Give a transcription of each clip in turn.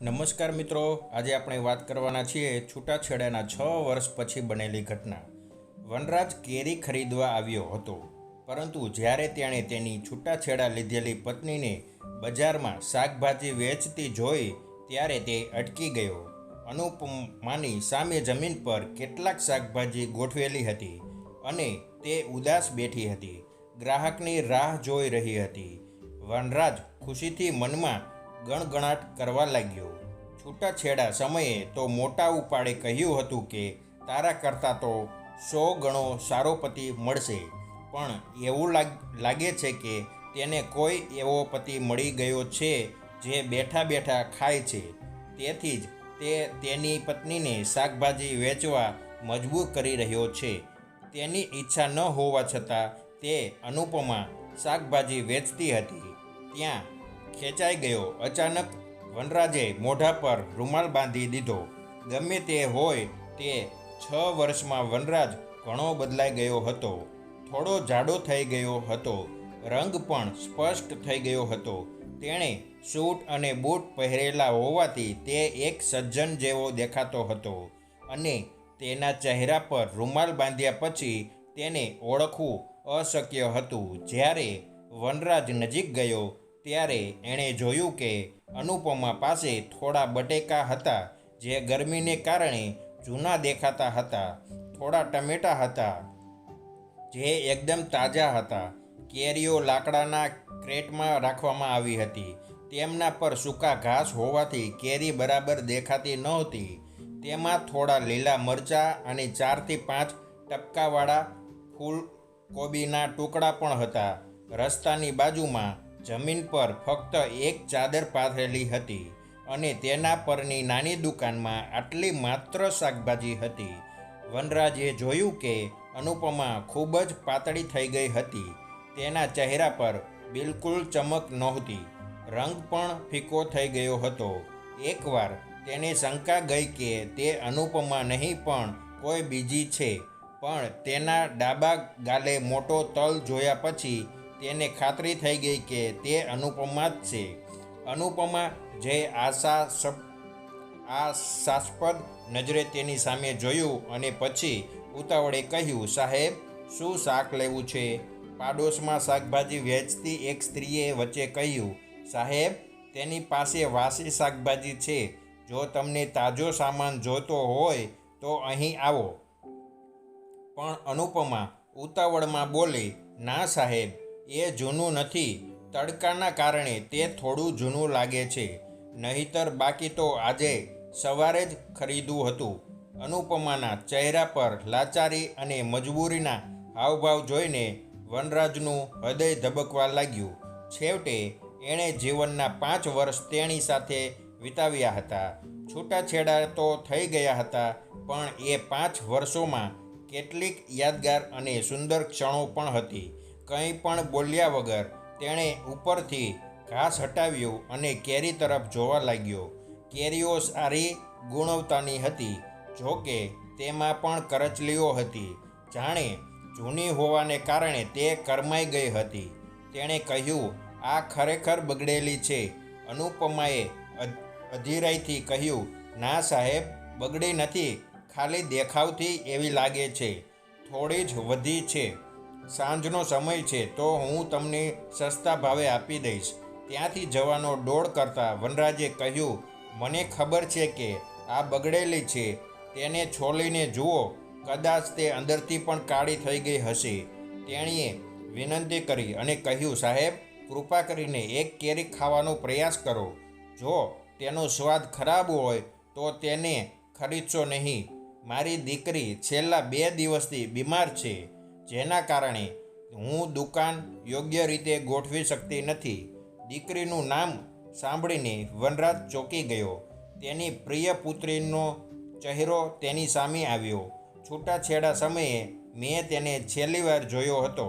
નમસ્કાર મિત્રો, આજે આપણે વાત કરવાના છીએ છૂટાછેડાના 6 વર્ષ પછી બનેલી ઘટના। વનરાજ કેરી ખરીદવા આવ્યો હતો, પરંતુ જ્યારે તેણે તેની છૂટાછેડા લીધેલી પત્નીને બજારમાં શાકભાજી વેચતી જોઈ ત્યારે તે અટકી ગયો। અનુપમાની સામે જમીન પર કેટલાક શાકભાજી ગોઠવેલી હતી અને તે ઉદાસ બેઠી હતી, ગ્રાહકની રાહ જોઈ રહી હતી। વનરાજ ખુશીથી મનમાં ગણગણાટ કરવા લાગ્યો। છૂટાછેડા સમયે તો મોટા ઉપાડે કહ્યું હતું કે તારા કરતાં તો 100 ગણો સારો પતિ મળશે, પણ એવું લાગે છે કે તેને કોઈ એવો પતિ મળી ગયો છે જે બેઠા બેઠા ખાય છે, તેથી જ તે તેની પત્નીને શાકભાજી વેચવા મજબૂર કરી રહ્યો છે। તેની ઈચ્છા ન હોવા છતાં તે અનુપમા શાકભાજી વેચતી હતી ત્યાં ખેંચાઈ ગયો। અચાનક વનરાજે મોઢા પર રૂમાલ બાંધી દીધો। ગમે તે હોય તે 6 વર્ષમાં વનરાજ ઘણો બદલાઈ ગયો હતો। થોડો જાડો થઈ ગયો હતો, રંગ પણ સ્પષ્ટ થઈ ગયો હતો। તેણે સૂટ અને બૂટ પહેરેલા હોવાથી તે એક સજ્જન જેવો દેખાતો હતો અને તેના ચહેરા પર રૂમાલ બાંધ્યા પછી તેને ઓળખવું અશક્ય હતું। જ્યારે વનરાજ નજીક ગયો ત્યારે એણે જોયું કે અનુપમા પાસે થોડા બટેકા હતા જે ગરમીને કારણે જૂના દેખાતા હતા। થોડા ટમેટા હતા જે એકદમ તાજા હતા। કેરીઓ લાકડાના ક્રેટમાં રાખવામાં આવી હતી। તેમના પર સૂકા ઘાસ હોવાથી કેરી બરાબર દેખાતી નહોતી। તેમાં થોડા લીલા મરચાં અને 4 થી 5 ટપકાવાળા ફૂલકોબીના ટુકડા પણ હતા। રસ્તાની બાજુમાં જમીન પર ફક્ત એક ચાદર પાથરેલી હતી અને તેના પરની નાની દુકાનમાં આટલી માત્ર શાકભાજી હતી। વનરાજે જોયું કે અનુપમા ખૂબ જ પાતળી થઈ ગઈ હતી। તેના ચહેરા પર બિલકુલ ચમક નહોતી, રંગ પણ ફીકો થઈ ગયો હતો। એકવાર તેને શંકા ગઈ કે તે અનુપમા નહીં પણ કોઈ બીજી છે, પણ તેના ડાબા ગાલે મોટો તલ જોયા પછી તેને ખાતરી થઈ ગઈ કે તે અનુપમા જ છે। અનુપમા જે આશાસ્પદ નજરે તેની સામે જોયું અને પછી ઉતાવળે કહ્યું, સાહેબ, શું શાક લેવું છે? પાડોશમાં શાકભાજી વેચતી એક સ્ત્રીએ વચ્ચે કહ્યું, સાહેબ, તેની પાસે વાસી શાકભાજી છે। જો તમને તાજો સામાન જોઈતો હોય તો અહીં આવો। પણ અનુપમા ઉતાવળમાં બોલી, ના સાહેબ, એ જૂનું નથી। તડકાના કારણે તે થોડું જૂનું લાગે છે, નહીંતર બાકી તો આજે સવારે જ ખરીદ્યું હતું। અનુપમાના ચહેરા પર લાચારી અને મજબૂરીના હાવભાવ જોઈને વનરાજનું હૃદય ધબકવા લાગ્યું। છેવટે એણે જીવનના 5 વર્ષ તેણી સાથે વિતાવ્યા હતા। છૂટાછેડા તો થઈ ગયા હતા, પણ એ 5 વર્ષોમાં કેટલીક યાદગાર અને સુંદર ક્ષણો પણ હતી। કંઈ પણ બોલ્યા વગર તેણે ઉપરથી ઘાસ હટાવ્યું અને કેરી તરફ જોવા લાગ્યો। કેરીઓ સારી ગુણવત્તાની હતી, જોકે તેમાં પણ કરચલીઓ હતી, જાણે જૂની હોવાને કારણે તે કરમાઈ ગઈ હતી। તેણે કહ્યું, આ ખરેખર બગડેલી છે। અનુપમાએ અધીરાઈથી કહ્યું, ના સાહેબ, બગડી નથી, ખાલી દેખાવથી એવી લાગે છે। થોડી જ વધી છે। સાંજનો સમય છે તો હું તમને સસ્તા ભાવે આપી દઈશ। ત્યાંથી જવાનો ડોળ કરતા વનરાજે કહ્યું, મને ખબર છે કે આ બગડેલી છે, તેને છોલીને જુઓ, કદાચ તે અંદરથી પણ કાળી થઈ ગઈ હશે। તેણીએ વિનંતી કરી અને કહ્યું, સાહેબ, કૃપા કરીને એક કેરી ખાવાનો પ્રયાસ કરો। જો તેનો સ્વાદ ખરાબ હોય તો તેને ખરીદશો નહીં। મારી દીકરી છેલ્લા 2 દિવસથી બીમાર છે, જેના કારણે હું દુકાન યોગ્ય રીતે ગોઠવી શકતી નથી। દીકરીનું નામ સાંભળીને વનરાજ ચોંકી ગયો। તેની પ્રિય પુત્રીનો ચહેરો તેની સામે આવ્યો। છૂટાછેડા સમયે મેં તેને છેલ્લી વાર જોયો હતો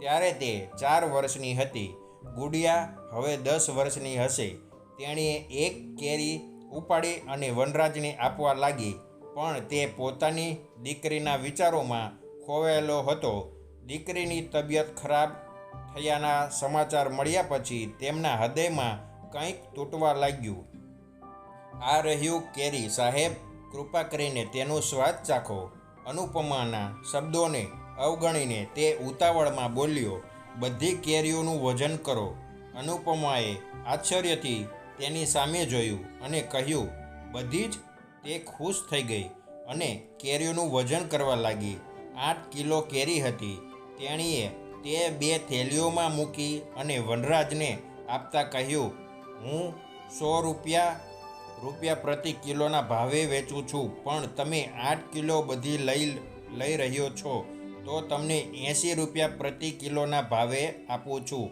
ત્યારે તે 4 વર્ષની હતી। ગુડિયા હવે 10 વર્ષની હશે। તેણીએ એક કેરી ઉપાડી અને વનરાજને આપવા લાગી, પણ તે પોતાની દીકરીના વિચારોમાં ખોવાયેલો હતો। દીકરીની તબિયત ખરાબ થયાના સમાચાર મળ્યા પછી તેમના હૃદયમાં કંઈક તૂટવા લાગ્યું। આ રહ્યું કેરી સાહેબ, કૃપા કરીને તેનો સ્વાદ ચાખો. અનુપમાના શબ્દોને અવગણીને તે ઉતાવળમાં બોલ્યો, બધી કેરીઓનું વજન કરો. અનુપમાએ આશ્ચર્યથી તેની સામે જોયું અને કહ્યું, બધી જ? તે ખુશ થઈ ગઈ અને કેરીઓનું વજન કરવા લાગી. 8 કિલો કેરી હતી. તેણીએ તે 2 થેલીઓમાં મૂકી અને વનરાજને આપતા કહ્યું, હું 100 રૂપિયા પ્રતિ કિલોના ભાવે વેચું છું, પણ તમે 8 કિલો બધી લઈ રહ્યો છો તો તમને 80 રૂપિયા પ્રતિ કિલોના ભાવે આપું છું.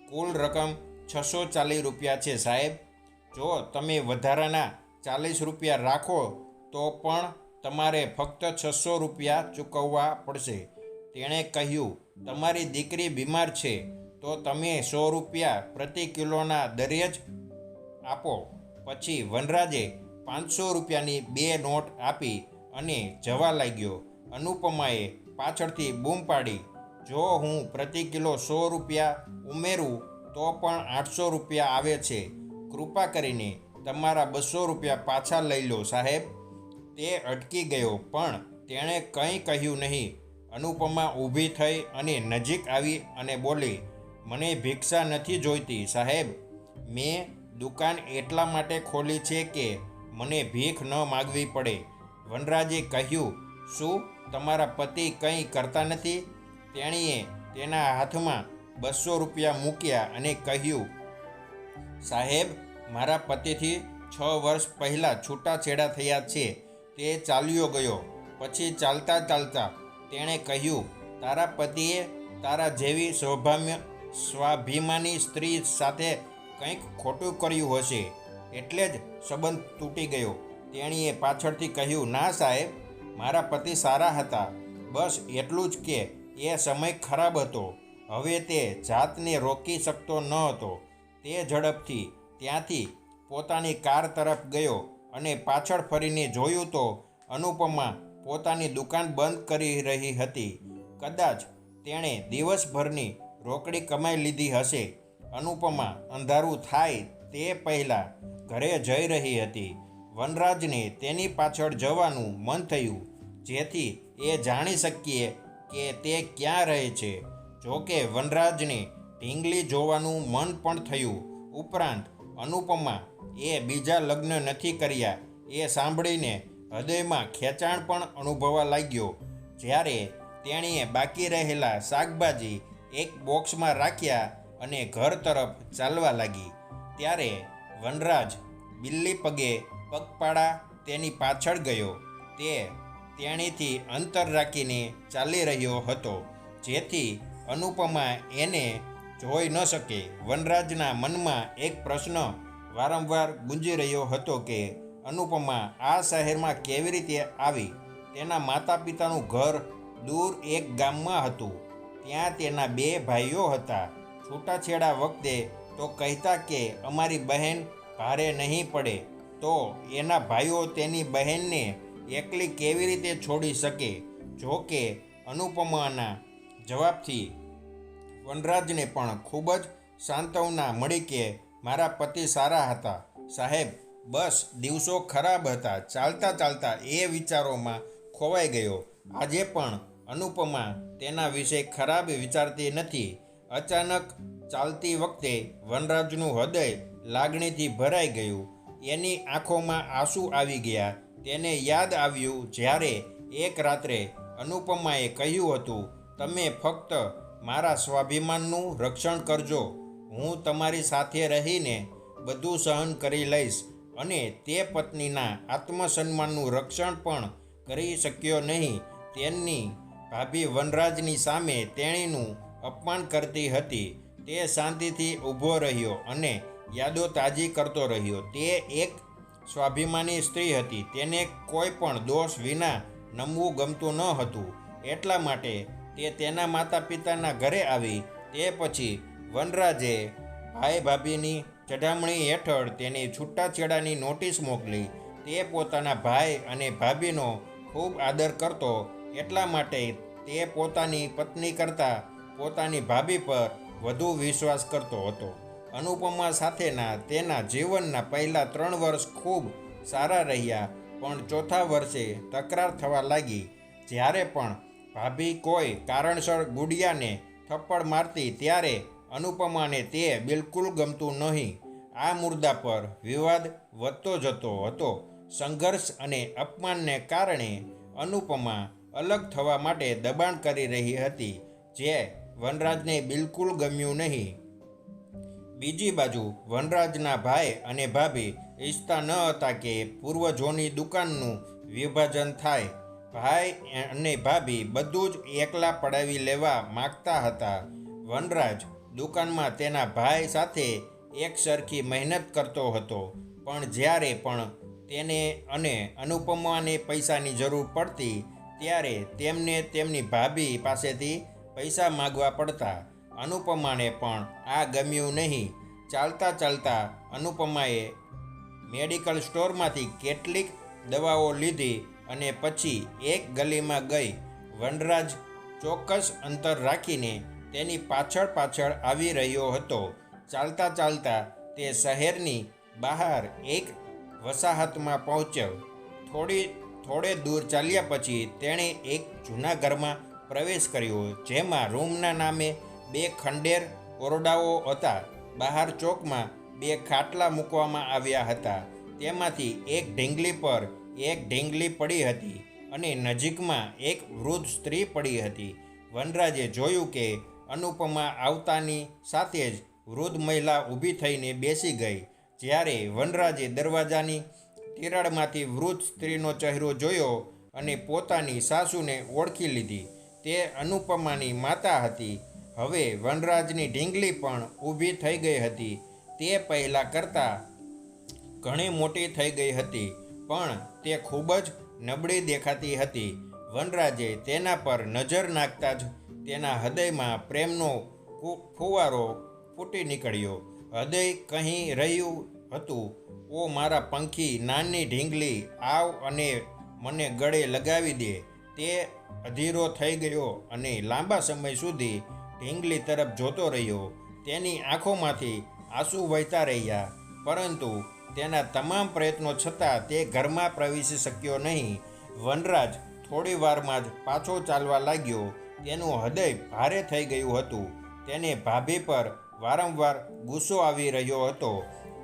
કુલ રકમ 640 રૂપિયા છે સાહેબ. જો તમે વધારાના 40 રૂપિયા રાખો તો પણ તમારે ફક્ત 600 રૂપિયા ચૂકવવા પડશે. તેણે કહ્યું, તમારી દીકરી બીમાર છે તો તમે 100 રૂપિયા પ્રતિ કિલોના દરે જ આપો. પછી વનરાજે 500 રૂપિયાની 2 નોટ આપી અને જવા લાગ્યો. અનુપમાએ પાછળથી બૂમ પાડી, જો હું પ્રતિ કિલો 100 રૂપિયા ઉમેરું તો પણ 800 રૂપિયા આવે છે. કૃપા કરીને તમારા 200 રૂપિયા પાછા લઈ લો સાહેબ. તે અટકી ગયો પણ તેણે કંઈ કહ્યું નહીં. અનુપમા ઊભી થઈ અને નજીક આવી અને બોલી, મને ભિક્ષા નથી જોઈતી સાહેબ. મેં દુકાન એટલા માટે ખોલી છે કે મને ભીખ ન માગવી પડે. વનરાજે કહ્યું, શું તમારા પતિ કંઈ કરતા નથી? તેણીએ તેના હાથમાં 200 રૂપિયા મૂક્યા અને કહ્યું, સાહેબ, મારા પતિથી 6 વર્ષ પહેલાં છૂટાછેડા થયા છે. તે ચાલ્યો ગયો. પછી ચાલતા ચાલતા તેણે કહ્યું, તારા પતિએ તારા જેવી સ્વાભિમાની સ્ત્રી સાથે કંઈક ખોટું કર્યું હશે એટલે જ સંબંધ તૂટી ગયો. તેણીએ પાછળથી કહ્યું, ના સાહેબ, મારા પતિ સારા હતા. બસ એટલું જ કે એ સમય ખરાબ હતો. હવે તે જાતને રોકી શકતો ન હતો. તે ઝડપથી ત્યાંથી પોતાની કાર તરફ ગયો અને પાછળ ફરીને જોયું તો અનુપમા પોતાની દુકાન બંધ કરી રહી હતી. કદાચ તેણે દિવસભરની રોકડી કમાઈ લીધી હશે. અનુપમા અંધારું થાય તે પહેલાં ઘરે જઈ રહી હતી. વનરાજને તેની પાછળ જવાનું મન થયું, જેથી એ જાણી શકીએ કે તે ક્યાં રહે છે. જોકે વનરાજને ઢીંગલી જોવાનું મન પણ થયું. ઉપરાંત અનુપમા એ બીજા લગ્ન નથી કર્યા એ સાંભળીને હૃદયમાં ખેંચાણ પણ અનુભવવા લાગ્યો. જ્યારે તેણીએ બાકી રહેલા શાકભાજી એક બોક્સમાં રાખ્યા અને ઘર તરફ ચાલવા લાગી, ત્યારે વનરાજ બિલ્લી પગે પગપાળા તેની પાછળ ગયો. તે તેણીથી અંતર રાખીને ચાલી રહ્યો હતો, જેથી અનુપમા એને જોઈ ન શકે. વનરાજના મનમાં એક પ્રશ્ન વારંવાર ગુંજી રહ્યો હતો કે અનુપમા આ શહેરમાં કેવી રીતે આવી. તેના માતા પિતાનું ઘર દૂર એક ગામમાં હતું. ત્યાં તેના 2 ભાઈઓ હતા. છૂટાછેડા વખતે તો કહેતા કે અમારી બહેન ભારે નહીં પડે, તો એના ભાઈઓ તેની બહેનને એકલી કેવી રીતે છોડી શકે. જો કે અનુપમાના જવાબથી વનરાજને પણ ખૂબ જ સાંત્વના મળી કે મારા પતિ સારા હતા સાહેબ. બસ દિવસો ખરાબ હતા. ચાલતા ચાલતા એ વિચારોમાં ખોવાઈ ગયો. આજે પણ અનુપમા તેના વિશે ખરાબ વિચારતી નથી. અચાનક ચાલતી વખતે વનરાજનું હૃદય લાગણીથી ભરાઈ ગયું. એની આંખોમાં આંસુ આવી ગયા. તેને યાદ આવ્યું જ્યારે એક રાત્રે અનુપમાએ કહ્યું હતું, તમે ફક્ત મારા સ્વાભિમાનનું રક્ષણ કરજો, હું તમારી સાથે રહીને બધું સહન કરી લઈશ. અને તે પત્નીના આત્મસન્માનનું રક્ષણ પણ કરી શક્યો નહીં. તેની ભાભી વનરાજની સામે તેણીનું અપમાન કરતી હતી. તે શાંતિથી ઊભો રહ્યો અને યાદો તાજી કરતો રહ્યો. તે એક સ્વાભિમાની સ્ત્રી હતી. તેને કોઈ પણ દોષ વિના નમવું ગમતું ન હતું. એટલા માટે તે તેના માતા પિતાના ઘરે આવી. તે પછી વનરાજે ભાઈ ભાભીની ચઢામણી હેઠળ તેની છૂટાછેડાની નોટિસ મોકલી. તે પોતાના ભાઈ અને ભાભીનો ખૂબ આદર કરતો. એટલા માટે તે પોતાની પત્ની કરતાં પોતાની ભાભી પર વધુ વિશ્વાસ કરતો હતો. અનુપમા સાથેના તેના જીવનના પહેલા 3 વર્ષ ખૂબ સારા રહ્યા, પણ ચોથા વર્ષે તકરાર થવા લાગી. જ્યારે પણ ભાભી કોઈ કારણસર ગુડિયાને થપ્પડ મારતી ત્યારે અનુપમાને તે બિલકુલ ગમતું નહીં. આ મુદ્દા પર વિવાદ વધતો જતો હતો. સંઘર્ષ અને અપમાનને કારણે અનુપમા અલગ થવા માટે દબાણ કરી રહી હતી, જે વનરાજને બિલકુલ ગમ્યું નહીં. બીજી બાજુ વનરાજના ભાઈ અને ભાભી ઈચ્છતા ન હતા કે પૂર્વજોની દુકાનનું વિભાજન થાય. ભાઈ અને ભાભી બધું જ એકલા પડાવી લેવા માગતા હતા. વનરાજ દુકાનમાં તેના ભાઈ સાથે એક સરખી મહેનત કરતો હતો, પણ જ્યારે પણ તેને અને અનુપમાને પૈસાની જરૂર પડતી ત્યારે તેમને તેમની ભાભી પાસેથી પૈસા માગવા પડતા. અનુપમાને પણ આ ગમ્યું નહીં. ચાલતા ચાલતા અનુપમાએ મેડિકલ સ્ટોરમાંથી કેટલીક દવાઓ લીધી અને પછી એક ગલીમાં ગઈ. વનરાજ ચોક્કસ અંતર રાખીને તેની પાછળ પાછળ આવી રહ્યો હતો. ચાલતા ચાલતા તે શહેરની બહાર એક વસાહતમાં પહોંચ્યો. થોડે દૂર ચાલ્યા પછી તેણે એક જૂના ઘરમાં પ્રવેશ કર્યો, જેમાં રૂમના નામે 2 ખંડેર ઓરડાઓ હતા. બહાર ચોકમાં 2 ખાટલા મૂકવામાં આવ્યા હતા. તેમાંથી એક ઢીંગલી પર એક ઢીંગલી પડી હતી અને નજીકમાં એક વૃદ્ધ સ્ત્રી પડી હતી. વનરાજે જોયું કે અનુપમા આવતાની સાથે જ વૃદ્ધ મહિલા ઊભી થઈને બેસી ગઈ. જ્યારે વનરાજે દરવાજાની તિરાડમાંથી વૃદ્ધ સ્ત્રીનો ચહેરો જોયો અને પોતાની સાસુને ઓળખી લીધી. તે અનુપમાની માતા હતી. હવે વનરાજની ઢીંગલી પણ ઊભી થઈ ગઈ હતી. તે પહેલાં કરતાં ઘણી મોટી થઈ ગઈ હતી, પણ તે ખૂબ જ નબળી દેખાતી હતી. વનરાજે તેના પર નજર નાખતા જ તેના હૃદયમાં પ્રેમનો ફુવારો ફૂટી નીકળ્યો. હૃદય કહી રહ્યું હતું, ઓ મારા પંખી નાની ઢીંગલી, આવ અને મને ગળે લગાવી દે. તે અધીરો થઈ ગયો અને લાંબા સમય સુધી ઢીંગલી તરફ જોતો રહ્યો. તેની આંખોમાંથી આંસુ વહેતા રહ્યા, પરંતુ તેના તમામ પ્રયત્નો છતાં તે ઘરમાં પ્રવેશી શક્યો નહીં. વનરાજ થોડી વારમાં જ પાછો ચાલવા લાગ્યો. તેનું હૃદય ભારે થઈ ગયું હતું. તેને ભાભી પર વારંવાર ગુસ્સો આવી રહ્યો હતો.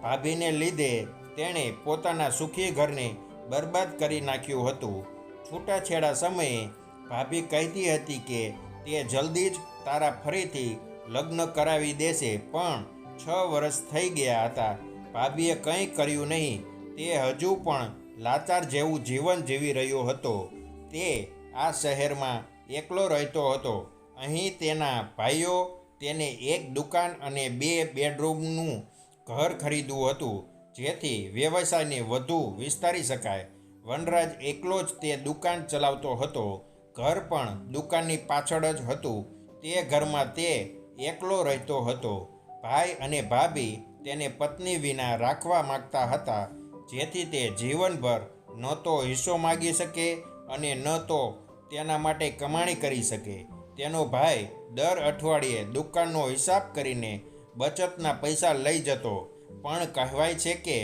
ભાભીને લીધે તેણે પોતાના સુખી ઘરને બરબાદ કરી નાખ્યું હતું. છૂટાછેડા સમયે ભાભી કહેતી હતી કે તે જલ્દી જ તારા ફરીથી લગ્ન કરાવી દેશે, પણ 6 વર્ષ થઈ ગયા હતા. ભાભીએ કંઈ કર્યું નહીં. તે હજુ પણ લાચાર જેવું જીવન જીવી રહ્યો હતો. તે આ શહેરમાં એકલો રહેતો હતો. અહીં તેના ભાઈઓ તેને એક દુકાન અને 2 બેડરૂમનું ઘર ખરીદવું હતું, જેથી વ્યવસાયને વધુ વિસ્તારી શકાય. વનરાજ એકલો જ તે દુકાન ચલાવતો હતો. ઘર પણ દુકાનની પાછળ જ હતું. તે ઘરમાં તે એકલો રહેતો હતો. ભાઈ અને ભાભી તેને પત્ની વિના રાખવા માગતા હતા, જેથી તે જીવનભર ન તો હિસ્સો માગી શકે અને ન તો તેના માટે કમાણી કરી શકે. તેનો ભાઈ દર અઠવાડિયે દુકાનનો હિસાબ કરીને બચતના પૈસા લઈ જતો, પણ કહેવાય છે કે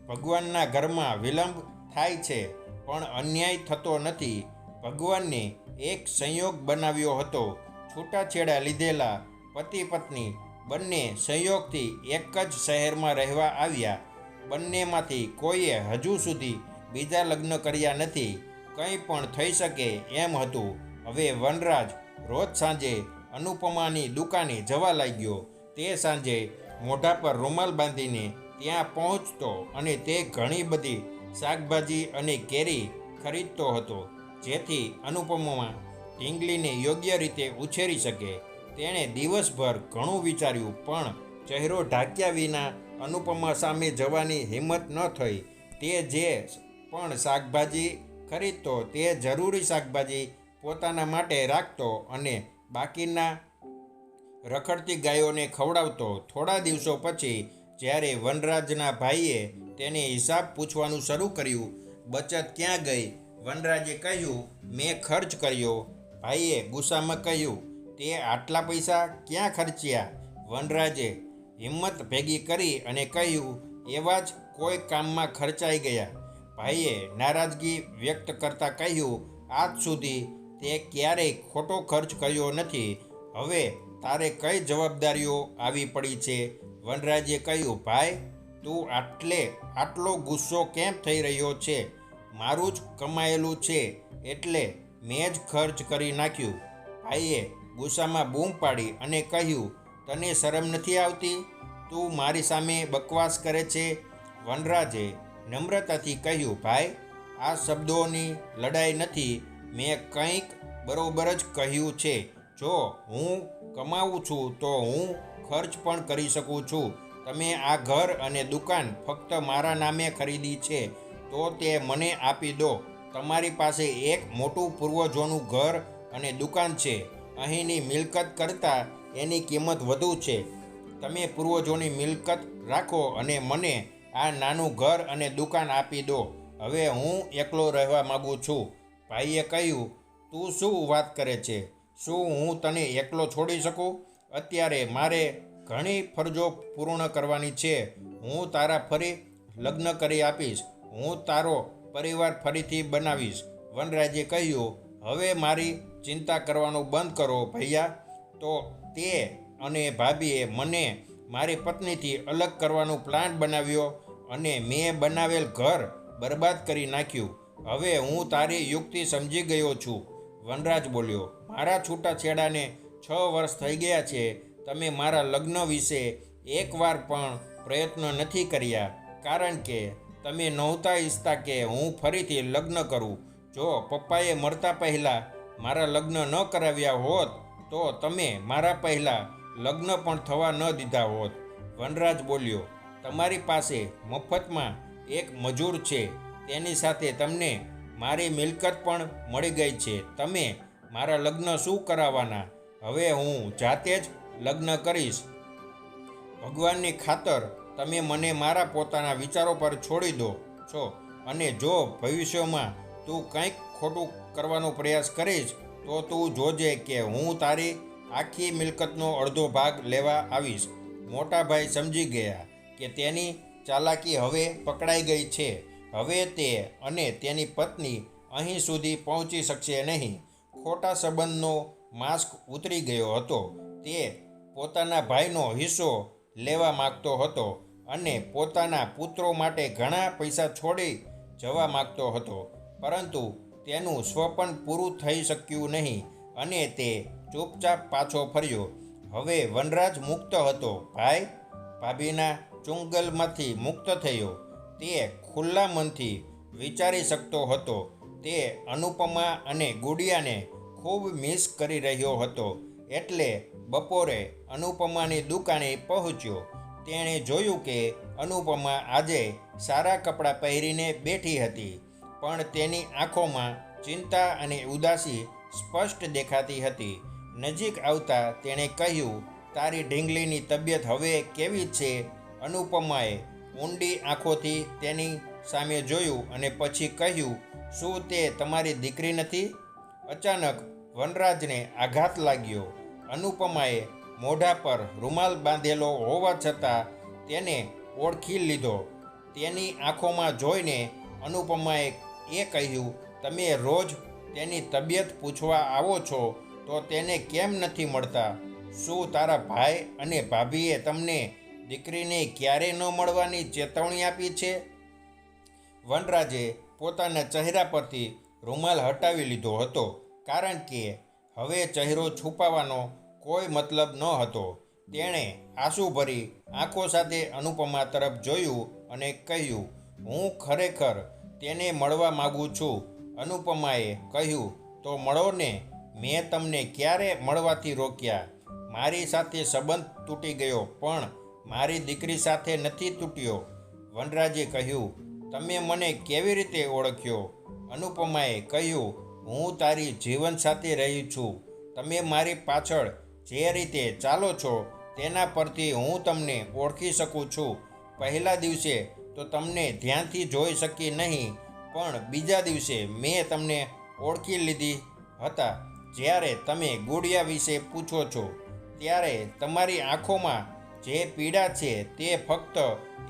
ભગવાનના ઘરમાં વિલંબ થાય છે પણ અન્યાય થતો નથી. ભગવાનને એક સંયોગ બનાવ્યો હતો. છૂટાછેડા લીધેલા પતિ પત્ની બંને સંયોગથી એક જ શહેરમાં રહેવા આવ્યા. બંનેમાંથી કોઈએ હજુ સુધી બીજા લગ્ન કર્યા નથી. કંઈ પણ થઈ શકે એમ હતું. હવે વનરાજ રોજ સાંજે અનુપમાની દુકાને જવા લાગ્યો. તે સાંજે મોઢા પર રૂમાલ બાંધીને ત્યાં પહોંચતો અને તે ઘણી બધી શાકભાજી અને કેરી ખરીદતો હતો, જેથી અનુપમા ઢીંગલીને યોગ્ય રીતે ઉછેરી શકે. તેણે દિવસભર ઘણું વિચાર્યું, પણ ચહેરો ઢાંક્યા વિના અનુપમા સામે જવાની હિંમત ન થઈ. તે જે પણ શાકભાજી ખરીદતો તે જરૂરી શાકભાજી પોતાના માટે રાખતો અને બાકીના રખડતી ગાયોને ખવડાવતો. થોડા દિવસો પછી જ્યારે વનરાજના ભાઈએ તેને હિસાબ પૂછવાનું શરૂ કર્યું, બચત ક્યાં ગઈ? વનરાજે કહ્યું, મેં ખર્ચ કર્યો. ભાઈએ ગુસ્સામાં કહ્યું, તે આટલા પૈસા ક્યાં ખર્ચ્યા? વનરાજે હિંમત ભેગી કરી અને કહ્યું, એવા જ કોઈ કામમાં ખર્ચાઈ ગયા. ભાઈએ નારાજગી વ્યક્ત કરતા કહ્યું, આજ સુધી તે ક્યારેય ખોટો ખર્ચ કર્યો નથી. હવે તારે કઈ જવાબદારીઓ આવી પડી છે? વનરાજે કહ્યું, ભાઈ, તું આટલો ગુસ્સો કેમ થઈ રહ્યો છે? મારું જ કમાયેલું છે એટલે મેં જ ખર્ચ કરી નાખ્યું. ભાઈએ ગુસ્સામાં બૂમ પાડી અને કહ્યું, તને શરમ નથી આવતી? તું મારી સામે બકવાસ કરે છે. વનરાજે નમ્રતાથી કહ્યું, ભાઈ, આ શબ્દોની લડાઈ નથી. મેં કંઈક બરોબર જ કહ્યું છે. જો હું કમાવું છું તો હું ખર્ચ પણ કરી શકું છું. તમે આ ઘર અને દુકાન ફક્ત મારા નામે ખરીદી છે તો તે મને આપી દો. તમારી પાસે એક મોટું પૂર્વજોનું ઘર અને દુકાન છે. અહીંની મિલકત કરતાં એની કિંમત વધુ છે. તમે પૂર્વજોની મિલકત રાખો અને મને આ નાનું ઘર અને દુકાન આપી દો. હવે હું એકલો રહેવા માગું છું. ભાઈએ કહ્યું, તું શું વાત કરે છે? શું હું તને એકલો છોડી શકું? અત્યારે મારે ઘણી ફરજો પૂર્ણ કરવાની છે. હું તારા ફરી લગ્ન કરી આપીશ. હું તારો પરિવાર ફરીથી બનાવીશ. વનરાજે કહ્યું, હવે મારી ચિંતા કરવાનું બંધ કરો ભૈયા. તો તે અને ભાભીએ મને મારી પત્નીથી અલગ કરવાનો પ્લાન બનાવ્યો અને મેં બનાવેલ ઘર બરબાદ કરી નાખ્યું. હવે હું તારી યુક્તિ સમજી ગયો છું. વનરાજ બોલ્યો, મારા છૂટાછેડાને 6 વર્ષ થઈ ગયા છે. તમે મારા લગ્ન વિશે એકવાર પણ પ્રયત્ન નથી કર્યા, કારણ કે તમે નહોતા ઈચ્છતા કે હું ફરીથી લગ્ન કરું. જો પપ્પાએ મરતા પહેલાં મારા લગ્ન ન કરાવ્યા હોત તો તમે મારા પહેલાં લગ્ન પણ થવા ન દીધા હોત. વનરાજ બોલ્યો, તમારી પાસે મફતમાં એક મજૂર છે. તેની સાથે તમને મારી મિલકત પણ મળી ગઈ છે. તમે મારા લગ્ન શું કરાવવાના? હવે હું જાતે જ લગ્ન કરીશ. ભગવાનની ખાતર તમે મને મારા પોતાના વિચારો પર છોડી દો છો, અને જો ભવિષ્યમાં તું કંઈક ખોટું કરવાનો પ્રયાસ કરીશ તો તું જોજે કે હું તારી આખી મિલકતનો અડધો ભાગ લેવા આવીશ. મોટા ભાઈ સમજી ગયા કે તેની ચાલાકી હવે પકડાઈ ગઈ છે. હવે તે અને તેની પત્ની અહીં સુધી પહોંચી શકશે નહીં. ખોટા સંબંધનો માસ્ક ઉતરી ગયો હતો. તે પોતાના ભાઈનો હિસ્સો લેવા માગતો હતો અને પોતાના પુત્રો માટે ઘણા પૈસા છોડી જવા માગતો હતો, પરંતુ તેનું સ્વપ્ન પૂરું થઈ શક્યું નહીં અને તે ચૂપચાપ પાછો ફર્યો. હવે વનરાજ મુક્ત હતો. ભાઈ ભાભીના ચુંગલમાંથી મુક્ત થયો. તે ખુલ્લા મનથી વિચારી શકતો હતો. તે અનુપમા અને ગુડિયાને ખૂબ મિસ કરી રહ્યો હતો. એટલે બપોરે અનુપમાની દુકાને પહોંચ્યો. તેણે જોયું કે અનુપમા આજે સારા કપડાં પહેરીને બેઠી હતી, પણ તેની આંખોમાં ચિંતા અને ઉદાસી સ્પષ્ટ દેખાતી હતી. નજીક આવતા તેણે કહ્યું, તારી ઢીંગલીની તબિયત હવે કેવી છે? અનુપમાએ ઊંડી આંખોથી તેની સામે જોયું અને પછી કહ્યું, શું તે તમારી દીકરી નથી? અચાનક વનરાજને આઘાત લાગ્યો. અનુપમાએ મોઢા પર રૂમાલ બાંધેલો હોવા છતાં તેને ઓળખી લીધો. તેની આંખોમાં જોઈને અનુપમાએ કહ્યું, તમે રોજ તેની તબિયત પૂછવા આવો છો તો તેને કેમ નથી મળતા? શું તારા ભાઈ અને ભાભીએ તમને દીકરીને ક્યારે ન મળવાની ચેતવણી આપી છે? વનરાજે પોતાના ચહેરા પરથી રૂમાલ હટાવી લીધો હતો, કારણ કે હવે ચહેરો છુપાવવાનો કોઈ મતલબ ન હતો. તેણે આંસુભરી આંખો સાથે અનુપમા તરફ જોયું અને કહ્યું, હું ખરેખર તેને મળવા માગું છું. અનુપમાએ કહ્યું, તો મળો ને. મેં તમને ક્યારે મળવાથી રોક્યા? મારી સાથે સંબંધ તૂટી ગયો, પણ મારી દીકરી સાથે નથી તૂટ્યો. વનરાજે કહ્યું, તમે મને કેવી રીતે ઓળખ્યો? અનુપમાએ કહ્યું, હું તારી જીવનસાથી રહી છું. તમે મારી પાછળ જે રીતે ચાલો છો તેના પરથી હું તમને ઓળખી શકું છું. પહેલા દિવસે તો તમને ધ્યાનથી જોઈ શકી નહીં, પણ બીજા દિવસે મેં તમને ઓળખી લીધી હતા. જ્યારે તમે ગુડિયા વિશે પૂછો છો ત્યારે તમારી આંખોમાં જે પીડા છે તે ફક્ત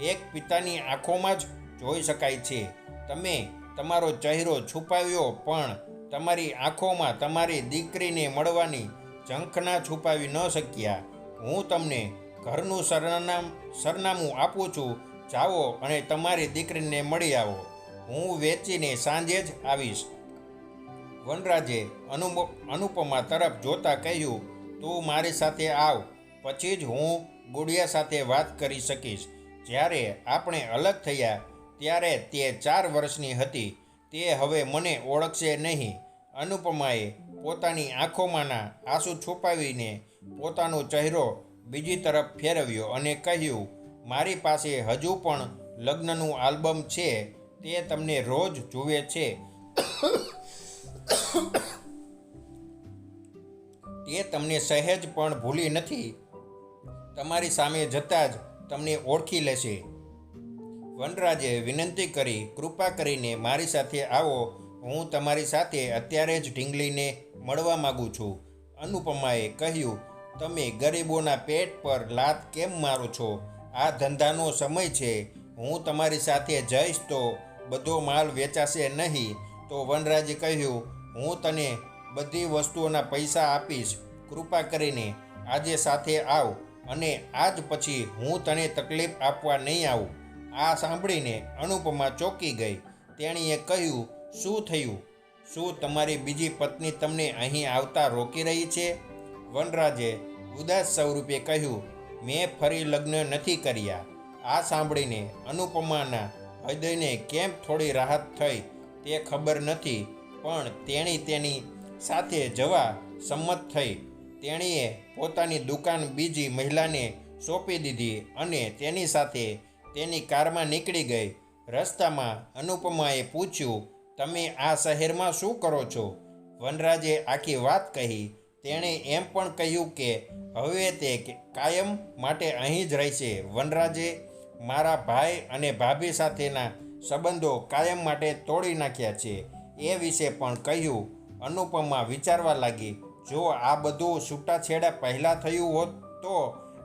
એક પિતાની આંખોમાં જ જોઈ શકાય છે. તમે તમારો ચહેરો છુપાવ્યો, પણ તમારી આંખોમાં તમારી દીકરીને મળવાની ઝંખના છુપાવી ન શક્યા. હું તમને ઘરનું સરનામું આપું છું. જાઓ અને તમારી દીકરીને મળી આવો. હું વેચીને સાંજે જ આવીશ. વનરાજે અનુપમા તરફ જોતા કહ્યું, તું મારી સાથે આવ, પછી જ હું ગુડિયા સાથે વાત કરી શકીશ. જ્યારે આપણે અલગ થયા ત્યારે તે 4 વર્ષની હતી. તે હવે મને ઓળખશે નહીં. અનુપમાએ પોતાની આંખોમાંના આંસુ છુપાવીને પોતાનો ચહેરો બીજી તરફ ફેરવ્યો અને કહ્યું, મારી પાસે હજુ પણ લગ્નનું આલ્બમ છે. તે તમને રોજ જુએ છે. તે તમને સહેજ પણ ભૂલી નથી. તમારી સામે જતાં જ તમને ઓળખી લેશે. વનરાજે વિનંતી કરી, કૃપા કરીને મારી સાથે આવો. હું તમારી સાથે અત્યારે જ ઢીંગલીને મળવા માગું છું. અનુપમાએ કહ્યું, તમે ગરીબોના પેટ પર લાત કેમ મારો છો? આ ધંધાનો સમય છે. હું તમારી સાથે જઈશ તો બધો માલ વેચાશે નહીં. તો વનરાજે કહ્યું, હું તને બધી વસ્તુઓના પૈસા આપીશ. કૃપા કરીને આજે સાથે આવ અને આજ પછી હું તને તકલીફ આપવા નહીં આવું. આ સાંભળીને અનુપમા ચોંકી ગઈ. તેણીએ કહ્યું, શું થયું? શું તમારી બીજી પત્ની તમને અહીં આવતા રોકી રહી છે? વનરાજે ઉદાસ સ્વરૂપે કહ્યું, મેં ફરી લગ્ન નથી કર્યા. આ સાંભળીને અનુપમાના હૃદયને કેમ થોડી રાહત થઈ તે ખબર નથી, પણ તેણી તેની સાથે જવા સંમત થઈ. તેણીએ પોતાની દુકાન બીજી મહિલાને સોંપી દીધી અને તેની સાથે તેની કારમાં નીકળી ગઈ. રસ્તામાં અનુપમાએ પૂછ્યું, તમે આ શહેરમાં શું કરો છો? વનરાજે આખી વાત કહી. તેણે એમ પણ કહ્યું કે હવે તે કાયમ માટે અહીં જ રહેશે. વનરાજે મારા ભાઈ અને ભાભી સાથેના સંબંધો કાયમ માટે તોડી નાખ્યા છે એ વિશે પણ કહ્યું. અનુપમા વિચારવા લાગી, જો આ બધું છૂટાછેડા પહેલાં થયું હોત તો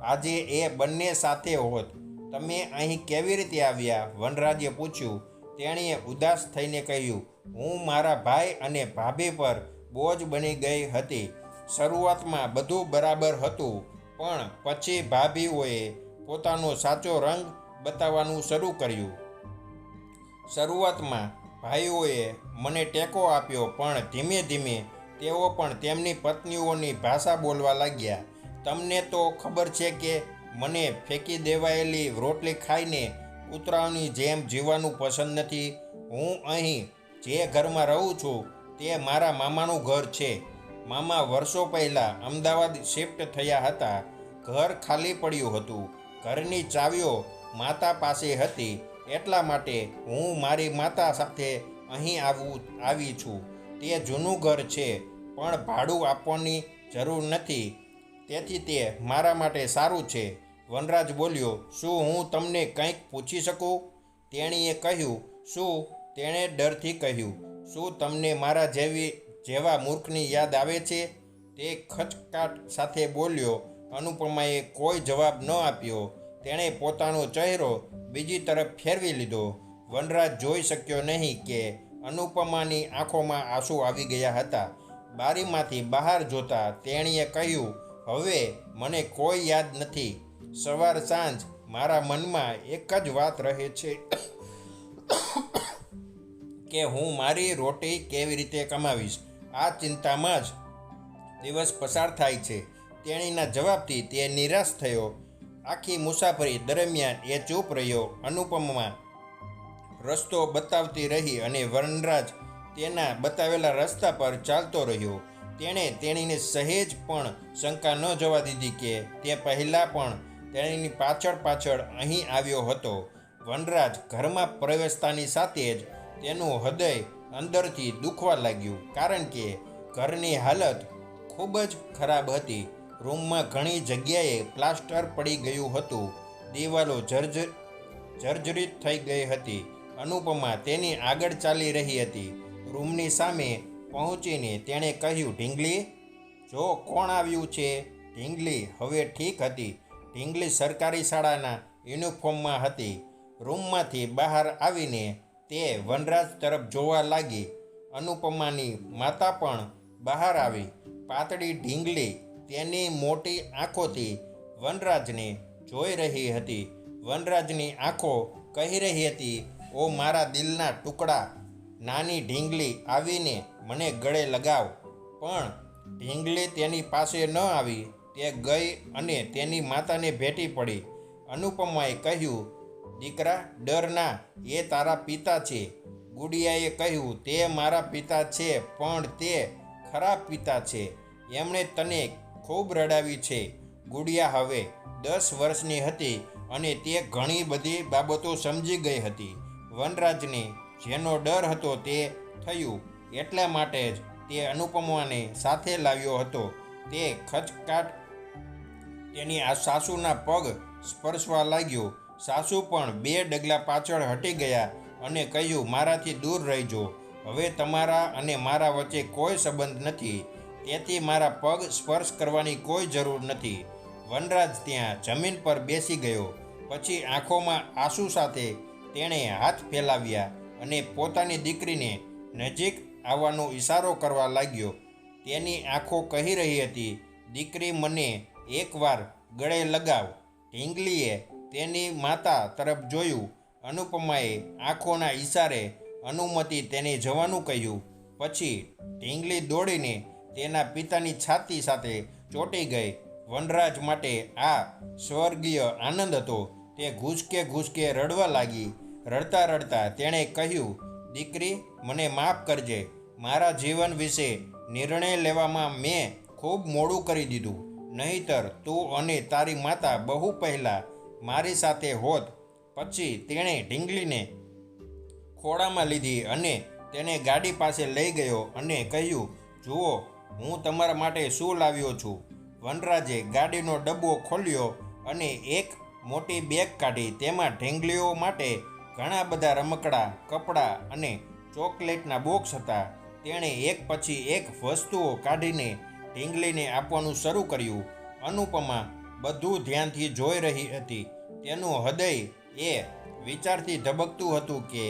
આજે એ બંને સાથે હોત. તમે અહીં કેવી રીતે આવ્યા? વનરાજે પૂછ્યું. તેણીએ ઉદાસ થઈને કહ્યું, હું મારા ભાઈ અને ભાભી પર બોજ બની ગઈ હતી. શરૂઆતમાં બધું બરાબર હતું, પણ પછી ભાભીઓએ પોતાનો સાચો રંગ બતાવવાનું શરૂ કર્યું. શરૂઆતમાં ભાઈઓએ મને ટેકો આપ્યો, પણ ધીમે ધીમે તેઓ પણ તેમની પત્નીઓની ભાષા બોલવા લાગ્યા. તમને તો ખબર છે કે મને ફેંકી દેવાયેલી રોટલી ખાઈને કૂતરાઓની જેમ જીવવાનું પસંદ નથી. હું અહીં જે ઘરમાં રહું છું તે મારા મામાનું ઘર છે. મામા વર્ષો પહેલાં અમદાવાદ શિફ્ટ થયા હતા. ઘર ખાલી પડ્યું હતું. ઘરની ચાવીઓ માતા પાસે હતી. એટલા માટે હું મારી માતા સાથે અહીં આવી છું. તે જૂનું ઘર છે, પણ ભાડું આપવાની જરૂર નથી, તેથી તે મારા માટે સારું છે. વનરાજ બોલ્યો, શું હું તમને કંઈક પૂછી શકું? તેણીએ કહ્યું, શું? તેણે ડરથી કહ્યું, શું તમને મારા જેવા મૂર્ખની યાદ આવે છે? તે ખચકાટ સાથે બોલ્યો. અનુપમાએ કોઈ જવાબ ન આપ્યો. તેણે પોતાનો ચહેરો બીજી તરફ ફેરવી લીધો. વનરાજ જોઈ શક્યો નહીં કે અનુપમાની આંખોમાં આંસુ આવી ગયા હતા. બારીમાંથી બહાર જોતા તેણીએ કહ્યું, હવે મને કોઈ યાદ નથી. સવાર સાંજ મારા મનમાં એક જ વાત રહે છે કે હું મારી રોટી કેવી રીતે કમાવીશ. આ ચિંતામાં જ દિવસ પસાર થાય છે. તેણીના જવાબથી તે નિરાશ થયો. આખી મુસાફરી દરમિયાન એ ચૂપ રહ્યો. અનુપમા રસ્તો બતાવતી રહી અને વનરાજ તેના બતાવેલા રસ્તા પર ચાલતો રહ્યો. તેણે તેણીને સહેજ પણ શંકા ન જવા દીધી કે તે પહેલાં પણ તેણીની પાછળ અહીં આવ્યો હતો. વનરાજ ઘરમાં પ્રવેશતાની સાથે જ તેનું હૃદય અંદરથી દુખવા લાગ્યું, કારણ કે ઘરની હાલત ખૂબ જ ખરાબ હતી. રૂમમાં ઘણી જગ્યાએ પ્લાસ્ટર પડી ગયું હતું. દિવાલો જર્જરિત થઈ ગઈ હતી. અનુપમા તેની આગળ ચાલી રહી હતી. રૂમની સામે પહોંચીને તેણે કહ્યું, ઢીંગલી, જો કોણ આવ્યું છે? ઢીંગલી હવે ઠીક હતી. ઢીંગલી સરકારી શાળાના યુનિફોર્મમાં હતી. રૂમમાંથી બહાર આવીને તે વનરાજ તરફ જોવા લાગી. અનુપમાની માતા પણ બહાર આવી. પાતળી ઢીંગલી તેની મોટી આંખોથી વનરાજને જોઈ રહી હતી. વનરાજની આંખો કહી રહી હતી, ઓ મારા દિલના ટુકડા, નાની ઢીંગલી આવીને મને ગળે લગાવ. પણ ઢીંગલી તેની પાસે ન આવી. તે ગઈ અને તેની માતાને ભેટી પડી. અનુપમાએ કહ્યું, દીકરા ડર ના, એ તારા પિતા છે. ગુડિયાએ કહ્યું, તે મારા પિતા છે, પણ તે ખરાબ પિતા છે. એમણે તને ખૂબ રડાવી છે. ગુડિયા હવે 10 વર્ષની હતી અને તે ઘણી બધી બાબતો સમજી ગઈ હતી. વનરાજને જેનો ડર હતો તે થયું, એટલા માટે જ તે અનુપમાને સાથે લાવ્યો હતો. તે ખચકાટ તેની આ સાસુના પગ સ્પર્શવા લાગ્યો. સાસુ પણ 2 ડગલા પાછળ હટી ગયા અને કહ્યું, મારાથી દૂર રહેજો. હવે તમારા અને મારા વચ્ચે કોઈ સંબંધ નથી, તેથી મારા પગ સ્પર્શ કરવાની કોઈ જરૂર નથી. વનરાજ ત્યાં જમીન પર બેસી ગયો. પછી આંખોમાં આંસુ સાથે તેણે હાથ ફેલાવ્યા અને પોતાની દીકરીને નજીક આવવાનો ઈશારો કરવા લાગ્યો. તેની આંખો કહી રહી હતી, દીકરી મને એકવાર ગળે લગાવ. ઢીંગલીએ તેની માતા તરફ જોયું. અનુપમાએ આંખોના ઈશારે અનુમતિ તેને જવાનું કહ્યું. પછી ઢીંગલી દોડીને તેના પિતાની છાતી સાથે ચોંટી ગઈ. વનરાજ માટે આ સ્વર્ગીય આનંદ હતો. તે ઘૂસકે રડવા લાગી. રડતા રડતા તેણે કહ્યું, દીકરી મને માફ કરજે. મારા જીવન વિશે નિર્ણય લેવામાં મેં ખૂબ મોડું કરી દીધું. નહીંતર તું અને તારી માતા બહુ પહેલાં મારી સાથે હોત. પછી તેણે ઢીંગલીને ખોળામાં લીધી અને તેને ગાડી પાસે લઈ ગયો અને કહ્યું, જુઓ હું તમારા માટે શું લાવ્યો છું. વનરાજે ગાડીનો ડબ્બો ખોલ્યો અને એક મોટી બેગ કાઢી. તેમાં ઢીંગલીઓ માટે ઘણા બધા રમકડાં, કપડાં અને ચોકલેટના બોક્સ હતા. તેણે એક પછી એક વસ્તુઓ કાઢીને ઢીંગલીને આપવાનું શરૂ કર્યું. અનુપમા બધું ધ્યાનથી જોઈ રહી હતી. તેનું હૃદય એ વિચારથી ધબકતું હતું કે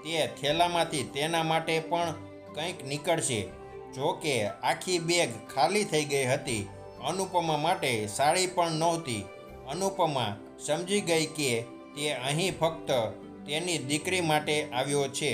તે થેલામાંથી તેના માટે પણ કંઈક નીકળશે. જો કે આખી બેગ ખાલી થઈ ગઈ હતી. અનુપમા માટે સાડી પણ નહોતી. અનુપમા સમજી ગઈ કે તે અહીં ફક્ત તેની દીકરી માટે આવ્યો છે.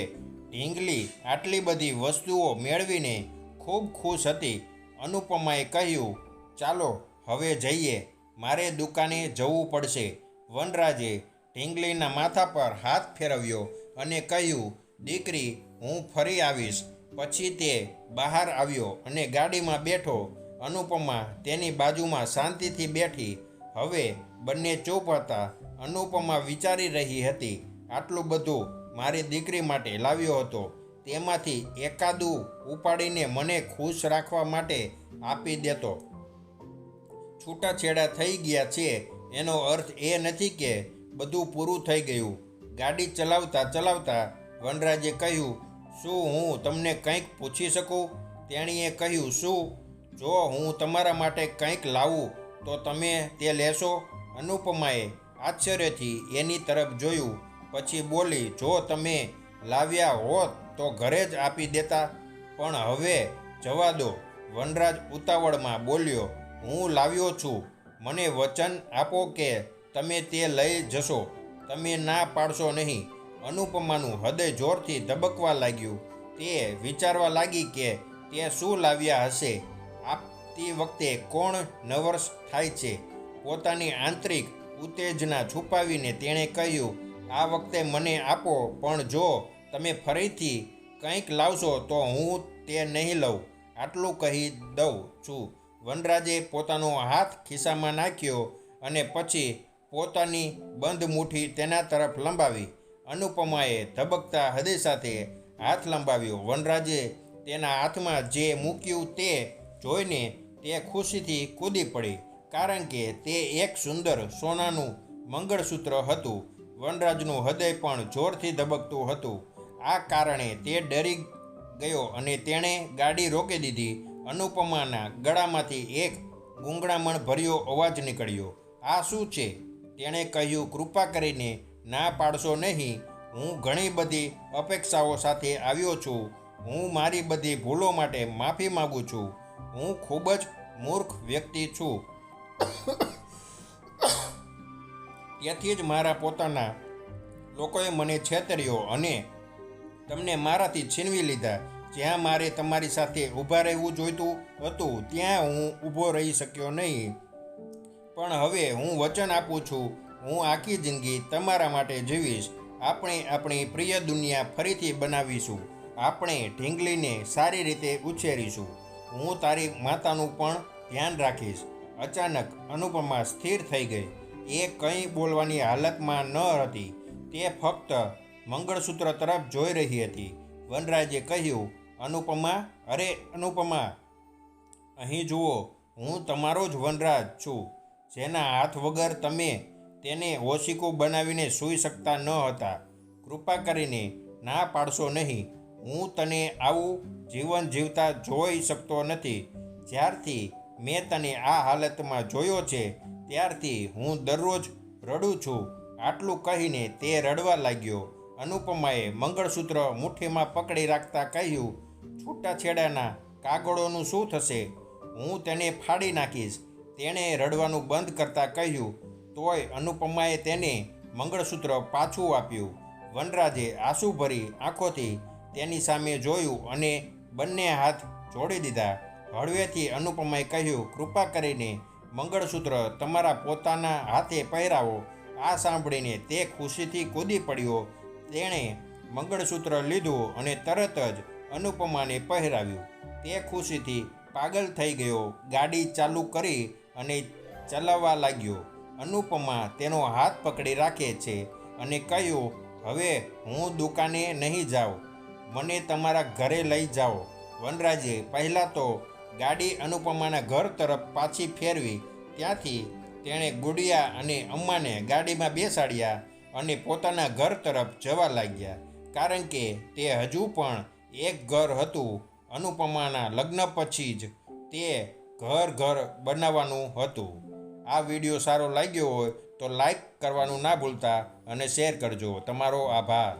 ઢીંગલી આટલી બધી વસ્તુઓ મેળવીને ખૂબ ખુશ હતી. અનુપમાએ કહ્યું, ચાલો હવે જઈએ, મારે દુકાને જવું પડશે. વનરાજે ઢીંગલીના માથા પર હાથ ફેરવ્યો અને કહ્યું, દીકરી હું ફરી આવીશ. પછી તે બહાર આવ્યો અને ગાડીમાં બેઠો. અનુપમા તેની બાજુમાં શાંતિથી બેઠી. હવે બંને ચૂપ હતા. અનુપમા વિચારી રહી હતી, આટલું બધું મારી દીકરી માટે લાવ્યો હતો, તેમાંથી એકાદું ઉપાડીને મને ખુશ રાખવા માટે આપી દેતો. છૂટાછેડા થઈ ગયા છે એનો અર્થ એ નથી કે બધું પૂરું થઈ ગયું. ગાડી ચલાવતા વનરાજે કહ્યું, શું હું તમને કંઈક પૂછી શકું? તેણીએ કહ્યું, શું? જો હું તમારા માટે કંઈક લાવું તો તમે તે લેશો? અનુપમાએ આશ્ચર્યથી એની તરફ જોયું. પછી બોલી, જો તમે લાવ્યા હોત તો ઘરે જ આપી દેતા, પણ હવે જવા દો. વનરાજ ઉતાવળમાં બોલ્યો, હું લાવ્યો છું. મને વચન આપો કે તમે તે લઈ જશો. તમે ના પાડશો નહીં. અનુપમાનું હૃદય જોરથી ધબકવા લાગ્યું. તે વિચારવા લાગી કે તે શું લાવ્યા હશે. આપતી વખતે કોણ નર્વસ થાય છે. પોતાની આંતરિક ઉત્તેજના છુપાવીને તેણે કહ્યું, આ વખતે મને આપો, પણ જો તમે ફરીથી કંઈક લાવશો તો હું તે નહીં લઉં. આટલું કહી દઉં છું. વનરાજે પોતાનો હાથ ખિસ્સામાં નાખ્યો અને પછી પોતાની બંધ મુઠ્ઠી તેના તરફ લંબાવી. અનુપમાએ ધબકતા હૃદય સાથે હાથ લંબાવ્યો. વનરાજે તેના હાથમાં જે મૂક્યું તે જોઈને તે ખુશીથી કૂદી પડી, કારણ કે તે એક સુંદર સોનાનું મંગળસૂત્ર હતું. વનરાજનું હૃદય પણ જોરથી ધબકતું હતું. આ કારણે તે ડરી ગયો અને તેણે ગાડી રોકી દીધી. અનુપમાના ગળામાંથી એક ગૂંગળામણ ભર્યો અવાજ નીકળ્યો. આ શું છે? તેણે કહ્યું, કૃપા કરીને ના પાડશો નહીં. હું ઘણી બધી અપેક્ષાઓ સાથે આવ્યો છું. હું મારી બધી ભૂલો માટે માફી માગું છું. હું ખૂબ જ મૂર્ખ વ્યક્તિ છું. તેથી જ મારા પોતાના લોકોએ મને છેતર્યો અને તમને મારાથી છીનવી લીધા. જ્યાં મારે તમારી સાથે ઊભા રહેવું જોઈતું હતું ત્યાં હું ઊભો રહી શક્યો નહીં. પણ હવે હું વચન આપું છું, હું આખી જિંદગી તમારા માટે જીવીશ. આપણે આપણી પ્રિય દુનિયા ફરીથી બનાવીશું. આપણે ઢીંગલીને સારી રીતે ઉછેરીશું. હું તારી માતાનું પણ ધ્યાન રાખીશ. અચાનક અનુપમા સ્થિર થઈ ગઈ. એ કંઈ બોલવાની હાલતમાં ન હતી. તે ફક્ત મંગળસૂત્ર તરફ જોઈ રહી હતી. વનરાજે કહ્યું, અનુપમા, અરે અનુપમા, અહીં જુઓ, હું તમારો જ વનરાજ છું, જેના હાથ વગર તમે તેને ઓશીકું બનાવીને સૂઈ શકતા ન હતા. કૃપા કરીને ના પાડશો નહીં. હું તને આવું જીવન જીવતા જોઈ શકતો નથી. જ્યારથી મેં તને આ હાલતમાં જોયો છે ત્યારથી હું દરરોજ રડું છું. આટલું કહીને તે રડવા લાગ્યો. અનુપમાએ મંગળસૂત્ર મુઠ્ઠીમાં પકડી રાખતા કહ્યું, છૂટાછેડાના કાગળોનું શું થશે? હું તેને ફાડી નાખીશ. તેણે રડવાનું બંધ કરતાં કહ્યું. તોય અનુપમાએ તેને મંગળસૂત્ર પાછું આપ્યું. વનરાજે આંસુભરી આંખોથી તેની સામે જોયું અને બંને હાથ જોડી દીધા. હળવેથી અનુપમાએ કહ્યું, કૃપા કરીને મંગળસૂત્ર તમારા પોતાના હાથે પહેરાવો. આ સાંભળીને તે ખુશીથી કૂદી પડ્યો. તેણે મંગળસૂત્ર લીધું અને તરત જ અનુપમાને પહેરાવ્યું. તે ખુશીથી પાગલ થઈ ગયો. ગાડી ચાલુ કરી અને ચલાવવા લાગ્યો. અનુપમા તેનો હાથ પકડી રાખે છે અને કહ્યું, હવે હું દુકાને નહીં જાઉં, મને તમારા ઘરે લઈ જાઓ. વનરાજે પહેલાં તો ગાડી અનુપમાના ઘર તરફ પાછી ફેરવી. ત્યાંથી તેણે ગુડિયા અને અમ્માને ગાડીમાં બેસાડ્યા અને પોતાના ઘર તરફ જવા લાગ્યા, કારણ કે તે હજુ પણ એક ઘર હતું. અનુપમાના લગ્ન પછી જ તે ઘર બનાવવાનું હતું. આ વિડીયો સારો લાગ્યો હોય તો લાઈક કરવાનું ના ભૂલતા અને શેર કરજો. તમારો આભાર.